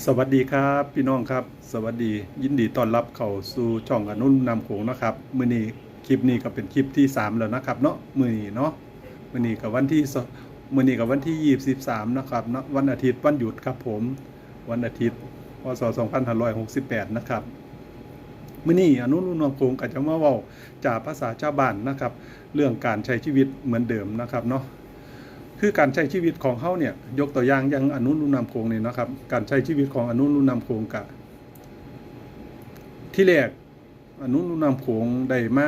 สวัสดีครับพี่น้องครับสวัสดียินดีต้อนรับเข้าสู่ช่องอนุนำโขงนะครับมื้อนี้คลิปนี้ก็เป็นคลิปที่3แล้วนะครับเนาะมื้อนี้เนาะมื้อนี้กับวันที่มื้อนี้กับวันที่23นะครับเนาะวันอาทิตย์วันหยุดครับผมวันอาทิตย์พศ2568นะครับมื้อนี้อนุนำโขงก็จะมาเว้าจากภาษาชาวบ้านนะครับเรื่องการใช้ชีวิตเหมือนเดิมนะครับเนาะ คือการใช้ชีวิตของเขาเนี่ยยกตัวอย่างอนุรุนนำโขงนี่นะครับการใช้ชีวิตของอนุรุนนำโขงกะที่แรกอนุรุนนำโขงได้มา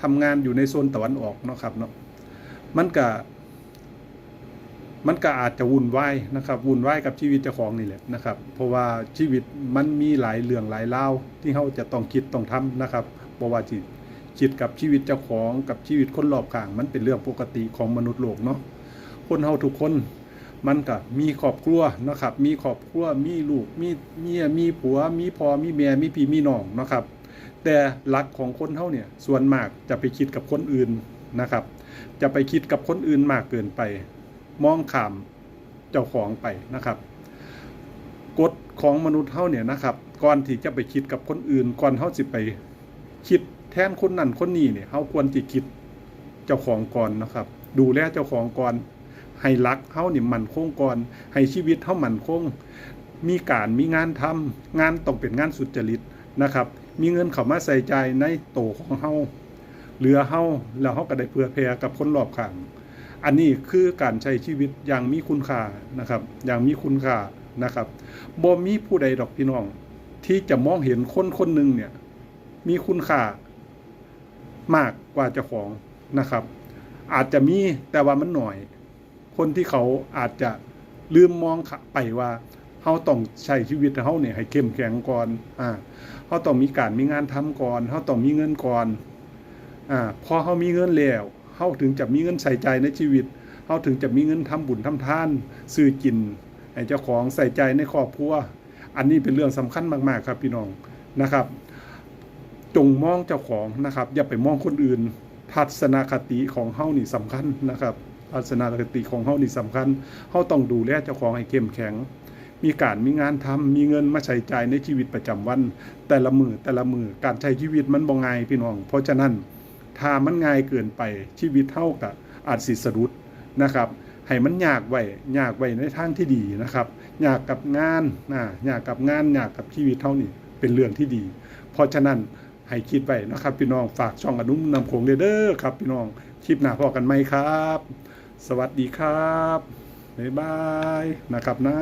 ทำงานอยู่ในโซนตะวันออกเนาะครับเนาะมันก็อาจจะวุ่นวายนะครับวุ่นวายกับชีวิตเจ้าของนี่แหละนะครับเพราะว่าชีวิตมันมีหลายเรื่องหลายเล่าที่เขาจะต้องคิดต้องทำนะครับเพราะว่าจิตคิดกับชีวิตเจ้าของกับชีวิตคนรอบข้างมันเป็นเรื่องปกติของมนุษย์โลกเนาะ คนเฮาทุกคนมันก็มีครอบครัวนะครับมีครอบครัวมีลูกมีเมียมีผัวมีพ่อมีแม่มีพี่มีน้องนะครับแต่หลักของคนเฮาเนี่ยส่วนมากจะไปคิดกับคนอื่นนะครับจะไปคิดกับคนอื่นมากเกินไปมองข้ามเจ้าของไปนะครับกฎของมนุษย์เฮาเนี่ยนะครับก่อนที่จะไปคิดกับคนอื่นก่อนเฮาสิไปคิดแทนคนนั้นคนนี้เนี่ยเฮาควรสิคิดเจ้าของก่อนนะครับดูแลเจ้าของก่อนให้รักเฮานี่มั่นคงก่อนให้ชีวิตเฮามั่นคงมีงานทำงานต้องเป็นงานสุจริตนะครับมีเงินเข้ามาใส่ใจในโตของเฮาเหลือเฮาแล้วเฮาก็ได้เผื่อแผ่กับคนรอบข้างอันนี้คือการใช้ชีวิตอย่างมีคุณค่านะครับอย่างมีคุณค่านะครับบ่มีผู้ใดดอกพี่น้องที่จะมองเห็นคนคนหนึ่งเนี่ยมีคุณค่ามากกว่าเจ้าของนะครับอาจจะมีแต่ว่ามันหน่อยคนที่เขาอาจจะลืมมองไปว่าเขาต้องใช้ชีวิตเขาเนี่ยให้เข้มแข็งก่อนเขาต้องมีงานทำก่อนเขาต้องมีเงินก่อนพอเขามีเงินแล้วเขาถึงจะมีเงินใส่ใจในชีวิตเขาถึงจะมีเงินทำบุญทำทานซื้อกินให้เจ้าของใส่ใจในครอบครัวอันนี้เป็นเรื่องสำคัญมากๆครับพี่น้องนะครับจงมองเจ้าของนะครับอย่าไปมองคนอื่นทัศนคติของเฮานี่สำคัญนะครับทัศนคติของเฮานี่สำคัญเฮาต้องดูแลเจ้าของให้เข้มแข็งมีงานทำมีเงินมาใช้จ่ายในชีวิตประจำวันแต่ละมือการใช้ชีวิตมันบ่ง่ายพี่น้องเพราะฉะนั้นถ้ามันง่ายเกินไปชีวิตเฮาก็อาจสิสะดุดนะครับให้มันยากไว้ในทางที่ดีนะครับยากกับงานยากกับชีวิตเฮานี่เป็นเรื่องที่ดี เพราะฉะนั้นให้คิดไว้นะครับพี่น้องฝากช่องอนุนำโขงเด้อครับพี่น้องคลิปหน้าพอกันไหมครับสวัสดีครับบ๊ายบายนะครับนะ